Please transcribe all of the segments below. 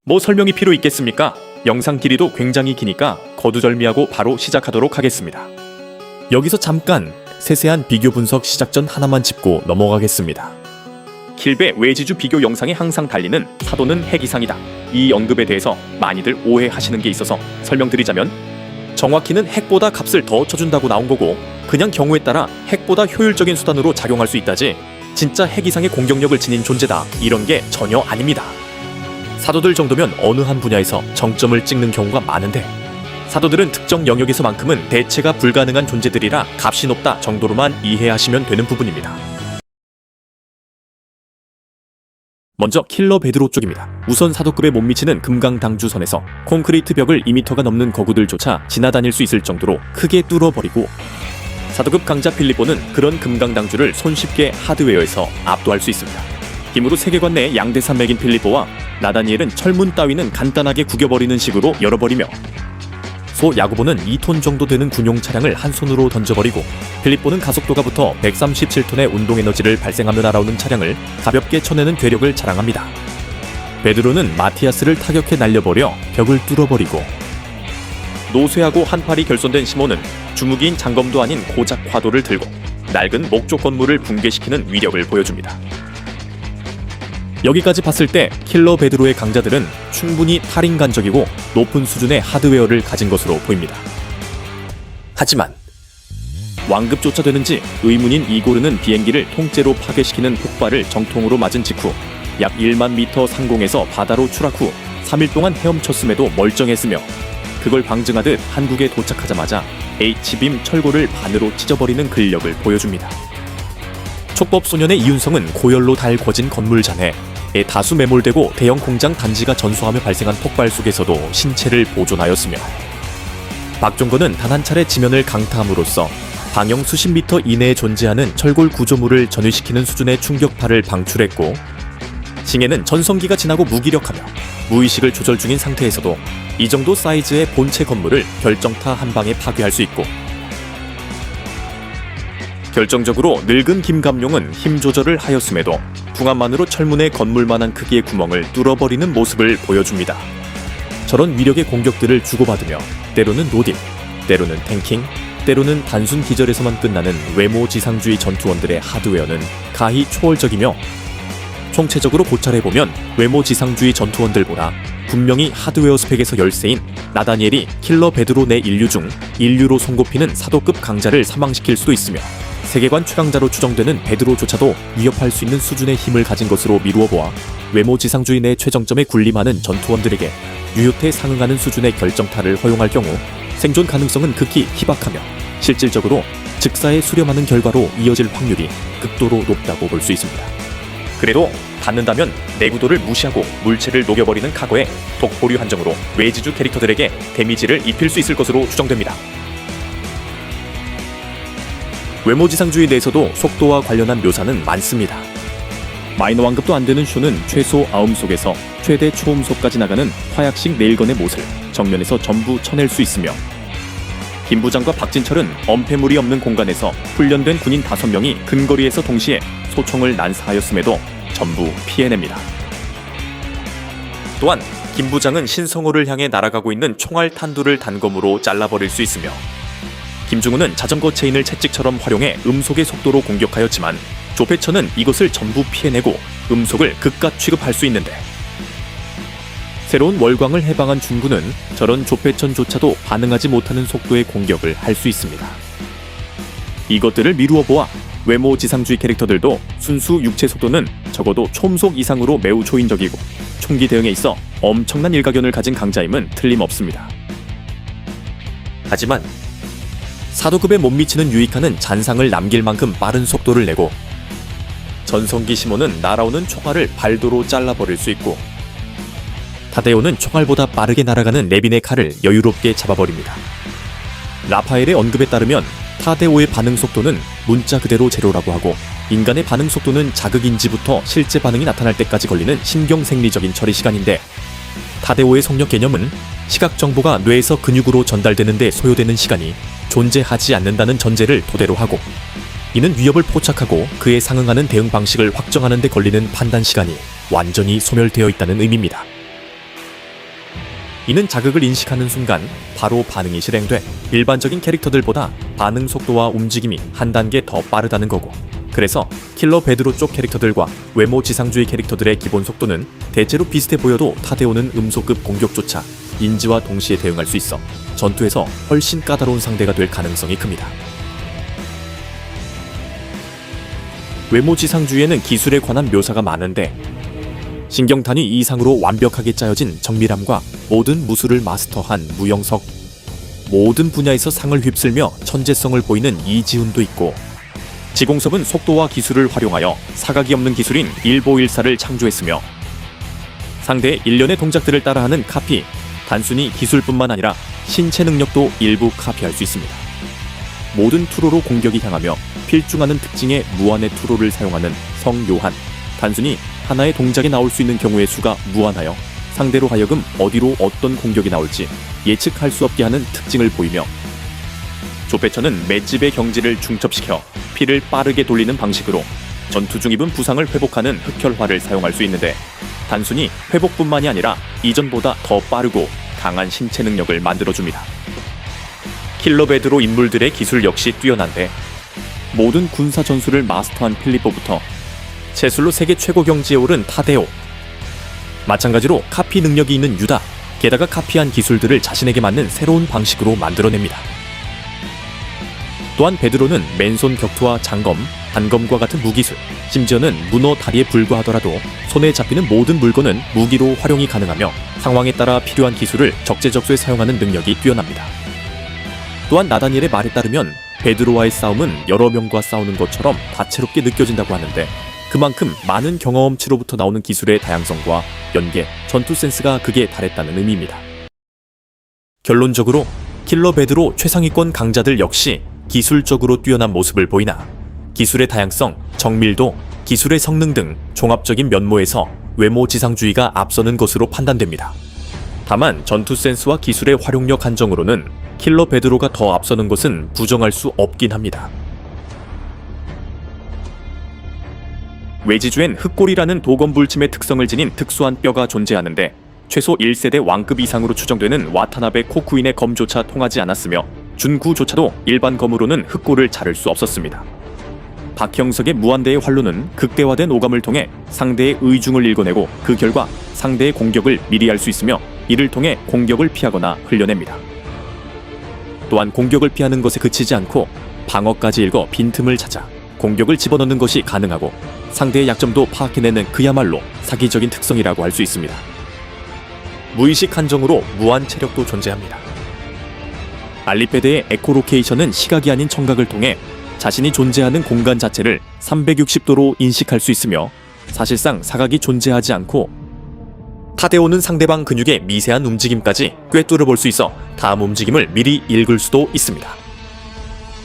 뭐 설명이 필요 있겠습니까? 영상 길이도 굉장히 기니까 거두절미하고 바로 시작하도록 하겠습니다. 여기서 잠깐 세세한 비교 분석 시작전 하나만 짚고 넘어가겠습니다. 킬베 외지주 비교 영상에 항상 달리는 사도는 핵 이상이다. 이 언급에 대해서 많이들 오해하시는 게 있어서 설명드리자면, 정확히는 핵보다 값을 더 쳐준다고 나온 거고, 그냥 경우에 따라 핵보다 효율적인 수단으로 작용할 수 있다지 진짜 핵 이상의 공격력을 지닌 존재다, 이런 게 전혀 아닙니다. 사도들 정도면 어느 한 분야에서 정점을 찍는 경우가 많은데, 사도들은 특정 영역에서만큼은 대체가 불가능한 존재들이라 값이 높다 정도로만 이해하시면 되는 부분입니다. 먼저 킬러 베드로 쪽입니다. 우선 사도급에 못 미치는 금강당주선에서 콘크리트 벽을 2m가 넘는 거구들조차 지나다닐 수 있을 정도로 크게 뚫어버리고, 사도급 강자 필리포는 그런 금강당주를 손쉽게 하드웨어에서 압도할 수 있습니다. 힘으로 세계관 내 양대산맥인 필리포와 나다니엘은 철문 따위는 간단하게 구겨버리는 식으로 열어버리며, 소 야고보는 2톤 정도 되는 군용 차량을 한 손으로 던져버리고, 필리포는 가속도가 붙어 137톤의 운동에너지를 발생하며 날아오는 차량을 가볍게 쳐내는 괴력을 자랑합니다. 베드로는 마티아스를 타격해 날려버려 벽을 뚫어버리고, 노쇠하고 한팔이 결손된 시몬은 주무기인 장검도 아닌 고작 화도를 들고 낡은 목조 건물을 붕괴시키는 위력을 보여줍니다. 여기까지 봤을 때 킬러 베드로의 강자들은 충분히 탈인간적이고 높은 수준의 하드웨어를 가진 것으로 보입니다. 하지만 왕급조차 되는지 의문인 이고르는 비행기를 통째로 파괴시키는 폭발을 정통으로 맞은 직후 약 1만 미터 상공에서 바다로 추락 후 3일 동안 헤엄쳤음에도 멀쩡했으며, 그걸 방증하듯 한국에 도착하자마자 H빔 철골을 반으로 찢어버리는 근력을 보여줍니다. 촉법소년의 이윤성은 고열로 달궈진 건물잔에 다수 매몰되고 대형 공장 단지가 전소하며 발생한 폭발 속에서도 신체를 보존하였으며, 박종건은 단 한 차례 지면을 강타함으로써 방영 수십 미터 이내에 존재하는 철골 구조물을 전위시키는 수준의 충격파를 방출했고, 징해는 전성기가 지나고 무기력하며 무의식을 조절 중인 상태에서도 이 정도 사이즈의 본체 건물을 결정타 한 방에 파괴할 수 있고, 결정적으로 늙은 김감룡은 힘 조절을 하였음에도 궁합만으로 철문의 건물만한 크기의 구멍을 뚫어버리는 모습을 보여줍니다. 저런 위력의 공격들을 주고받으며 때로는 노딜, 때로는 탱킹, 때로는 단순 기절에서만 끝나는 외모 지상주의 전투원들의 하드웨어는 가히 초월적이며, 총체적으로 고찰해보면 외모 지상주의 전투원들보다 분명히 하드웨어 스펙에서 열세인 나다니엘이 킬러 베드로 내 인류 중 인류로 손꼽히는 사도급 강자를 사망시킬 수도 있으며, 세계관 최강자로 추정되는 베드로조차도 위협할 수 있는 수준의 힘을 가진 것으로 미루어 보아 외모 지상주의 내 최정점에 군림하는 전투원들에게 유효태에 상응하는 수준의 결정타를 허용할 경우 생존 가능성은 극히 희박하며, 실질적으로 즉사에 수렴하는 결과로 이어질 확률이 극도로 높다고 볼 수 있습니다. 그래도 받는다면 내구도를 무시하고 물체를 녹여버리는 각오에 독보류 한정으로 외지주 캐릭터들에게 데미지를 입힐 수 있을 것으로 추정됩니다. 외모지상주의 내에서도 속도와 관련한 묘사는 많습니다. 마이너 완급도 안 되는 쇼는 최소 아음속에서 최대 초음속까지 나가는 화약식 레일건의 못을 정면에서 전부 쳐낼 수 있으며, 김부장과 박진철은 엄폐물이 없는 공간에서 훈련된 군인 5명이 근거리에서 동시에 소총을 난사하였음에도 전부 피해냅니다. 또한 김부장은 신성호를 향해 날아가고 있는 총알 탄두를 단검으로 잘라버릴 수 있으며, 김중훈은 자전거 체인을 채찍처럼 활용해 음속의 속도로 공격하였지만 조폐천은 이것을 전부 피해내고 음속을 극가 취급할 수 있는데, 새로운 월광을 해방한 중군은 저런 조폐천조차도 반응하지 못하는 속도의 공격을 할 수 있습니다. 이것들을 미루어 보아 외모 지상주의 캐릭터들도 순수 육체 속도는 적어도 초음속 이상으로 매우 초인적이고 총기 대응에 있어 엄청난 일가견을 가진 강자임은 틀림없습니다. 하지만 사도급에 못 미치는 유이카는 잔상을 남길 만큼 빠른 속도를 내고, 전성기 시몬은 날아오는 총알을 발도로 잘라버릴 수 있고, 타데오는 총알보다 빠르게 날아가는 레빈의 칼을 여유롭게 잡아버립니다. 라파엘의 언급에 따르면 타데오의 반응 속도는 문자 그대로 제로라고 하고, 인간의 반응 속도는 자극인지부터 실제 반응이 나타날 때까지 걸리는 신경생리적인 처리 시간인데, 타데오의 속력 개념은 시각 정보가 뇌에서 근육으로 전달되는 데 소요되는 시간이 존재하지 않는다는 전제를 토대로 하고, 이는 위협을 포착하고 그에 상응하는 대응 방식을 확정하는 데 걸리는 판단 시간이 완전히 소멸되어 있다는 의미입니다. 이는 자극을 인식하는 순간 바로 반응이 실행돼 일반적인 캐릭터들보다 반응 속도와 움직임이 한 단계 더 빠르다는 거고, 그래서 킬러 베드로 쪽 캐릭터들과 외모 지상주의 캐릭터들의 기본 속도는 대체로 비슷해 보여도 타데오는 음소급 공격조차 인지와 동시에 대응할 수 있어 전투에서 훨씬 까다로운 상대가 될 가능성이 큽니다. 외모 지상주의에는 기술에 관한 묘사가 많은데 신경 단위 이상으로 완벽하게 짜여진 정밀함과 모든 무술을 마스터한 무영석, 모든 분야에서 상을 휩쓸며 천재성을 보이는 이지훈도 있고, 지공섭은 속도와 기술을 활용하여 사각이 없는 기술인 일보일사를 창조했으며, 상대의 일련의 동작들을 따라하는 카피, 단순히 기술뿐만 아니라 신체 능력도 일부 카피할 수 있습니다. 모든 투로로 공격이 향하며 필중하는 특징의 무한의 투로를 사용하는 성요한, 단순히 하나의 동작이 나올 수 있는 경우의 수가 무한하여 상대로 하여금 어디로 어떤 공격이 나올지 예측할 수 없게 하는 특징을 보이며, 조페처는 맷집의 경지를 중첩시켜 피를 빠르게 돌리는 방식으로 전투 중 입은 부상을 회복하는 흑혈화를 사용할 수 있는데, 단순히 회복뿐만이 아니라 이전보다 더 빠르고 강한 신체 능력을 만들어줍니다. 킬러 베드로 인물들의 기술 역시 뛰어난데, 모든 군사 전술을 마스터한 필리포부터 체술로 세계 최고 경지에 오른 타데오, 마찬가지로 카피 능력이 있는 유다, 게다가 카피한 기술들을 자신에게 맞는 새로운 방식으로 만들어냅니다. 또한 베드로는 맨손 격투와 장검, 단검과 같은 무기술, 심지어는 문어 다리에 불과하더라도 손에 잡히는 모든 물건은 무기로 활용이 가능하며 상황에 따라 필요한 기술을 적재적소에 사용하는 능력이 뛰어납니다. 또한 나다니엘의 말에 따르면 베드로와의 싸움은 여러 명과 싸우는 것처럼 다채롭게 느껴진다고 하는데, 그만큼 많은 경험치로부터 나오는 기술의 다양성과 연계, 전투 센스가 극에 달했다는 의미입니다. 결론적으로 킬러 베드로 최상위권 강자들 역시 기술적으로 뛰어난 모습을 보이나 기술의 다양성, 정밀도, 기술의 성능 등 종합적인 면모에서 외모 지상주의가 앞서는 것으로 판단됩니다. 다만 전투 센스와 기술의 활용력 한정으로는 킬러 베드로가 더 앞서는 것은 부정할 수 없긴 합니다. 외지주엔 흑골이라는 도검불침의 특성을 지닌 특수한 뼈가 존재하는데, 최소 1세대 왕급 이상으로 추정되는 와타나베 코쿠인의 검조차 통하지 않았으며 준구조차도 일반 검으로는 흑골을 자를 수 없었습니다. 박형석의 무한대의 활로는 극대화된 오감을 통해 상대의 의중을 읽어내고 그 결과 상대의 공격을 미리 알 수 있으며 이를 통해 공격을 피하거나 흘려냅니다. 또한 공격을 피하는 것에 그치지 않고 방어까지 읽어 빈틈을 찾아 공격을 집어넣는 것이 가능하고 상대의 약점도 파악해내는 그야말로 사기적인 특성이라고 할 수 있습니다. 무의식 한정으로 무한 체력도 존재합니다. 알리페드의 에코로케이션은 시각이 아닌 청각을 통해 자신이 존재하는 공간 자체를 360도로 인식할 수 있으며, 사실상 사각이 존재하지 않고 타데오는 상대방 근육의 미세한 움직임까지 꿰뚫어 볼 수 있어 다음 움직임을 미리 읽을 수도 있습니다.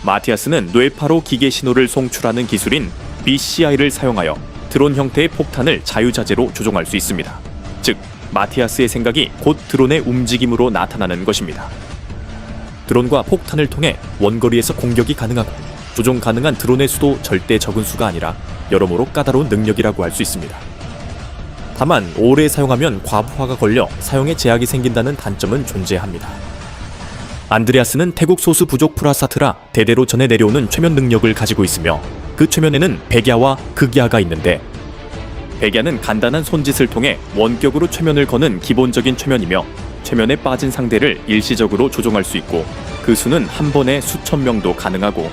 마티아스는 뇌파로 기계 신호를 송출하는 기술인 BCI를 사용하여 드론 형태의 폭탄을 자유자재로 조종할 수 있습니다. 즉, 마티아스의 생각이 곧 드론의 움직임으로 나타나는 것입니다. 드론과 폭탄을 통해 원거리에서 공격이 가능하고 조종 가능한 드론의 수도 절대 적은 수가 아니라 여러모로 까다로운 능력이라고 할 수 있습니다. 다만 오래 사용하면 과부하가 걸려 사용에 제약이 생긴다는 단점은 존재합니다. 안드레아스는 태국 소수 부족 프라사트라 대대로 전해 내려오는 최면 능력을 가지고 있으며, 그 최면에는 백야와 극야가 있는데, 백야는 간단한 손짓을 통해 원격으로 최면을 거는 기본적인 최면이며, 최면에 빠진 상대를 일시적으로 조종할 수 있고 그 수는 한 번에 수천 명도 가능하고,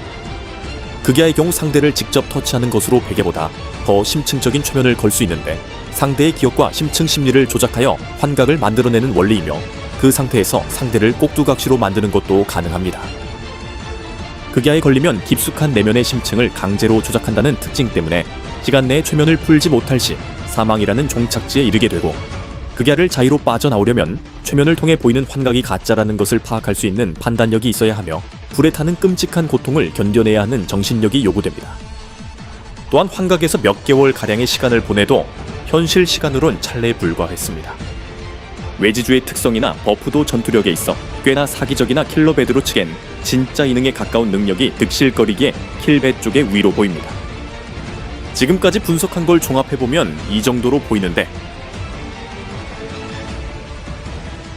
극야의 경우 상대를 직접 터치하는 것으로 백야보다 더 심층적인 최면을 걸 수 있는데, 상대의 기억과 심층 심리를 조작하여 환각을 만들어내는 원리이며, 그 상태에서 상대를 꼭두각시로 만드는 것도 가능합니다. 극야에 걸리면 깊숙한 내면의 심층을 강제로 조작한다는 특징 때문에 시간 내에 최면을 풀지 못할 시 사망이라는 종착지에 이르게 되고, 극야를 자유로 빠져나오려면 최면을 통해 보이는 환각이 가짜라는 것을 파악할 수 있는 판단력이 있어야 하며, 불에 타는 끔찍한 고통을 견뎌내야 하는 정신력이 요구됩니다. 또한 환각에서 몇 개월가량의 시간을 보내도 현실 시간으론 찰나에 불과했습니다. 외지주의 특성이나 버프도 전투력에 있어 꽤나 사기적이나 킬러 베드로 측엔 진짜 이능에 가까운 능력이 득실거리기에 킬베 쪽의 위로 보입니다. 지금까지 분석한 걸 종합해보면 이 정도로 보이는데,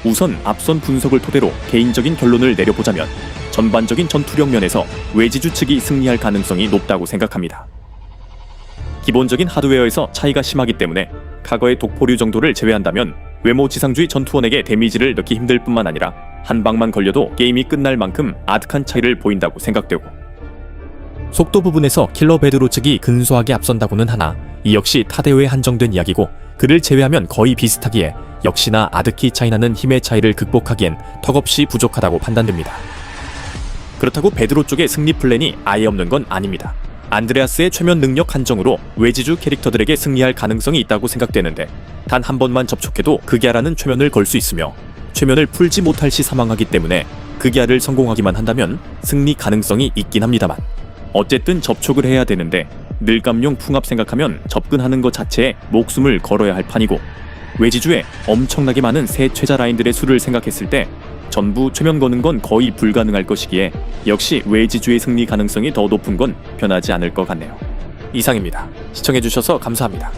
우선 앞선 분석을 토대로 개인적인 결론을 내려보자면 전반적인 전투력 면에서 외지주 측이 승리할 가능성이 높다고 생각합니다. 기본적인 하드웨어에서 차이가 심하기 때문에 과거의 독포류 정도를 제외한다면 외모 지상주의 전투원에게 데미지를 넣기 힘들 뿐만 아니라 한 방만 걸려도 게임이 끝날 만큼 아득한 차이를 보인다고 생각되고, 속도 부분에서 킬러 베드로 측이 근소하게 앞선다고는 하나 이 역시 타대회에 한정된 이야기고, 그를 제외하면 거의 비슷하기에 역시나 아득히 차이나는 힘의 차이를 극복하기엔 턱없이 부족하다고 판단됩니다. 그렇다고 베드로 쪽의 승리 플랜이 아예 없는 건 아닙니다. 안드레아스의 최면 능력 한정으로 외지주 캐릭터들에게 승리할 가능성이 있다고 생각되는데, 단 한 번만 접촉해도 극야라는 최면을 걸 수 있으며 최면을 풀지 못할 시 사망하기 때문에 극야를 성공하기만 한다면 승리 가능성이 있긴 합니다만, 어쨌든 접촉을 해야 되는데 늙감용 풍압 생각하면 접근하는 것 자체에 목숨을 걸어야 할 판이고, 외지주에 엄청나게 많은 새 최자 라인들의 수를 생각했을 때 전부 최면 거는 건 거의 불가능할 것이기에 역시 외지주의 승리 가능성이 더 높은 건 변하지 않을 것 같네요. 이상입니다. 시청해주셔서 감사합니다.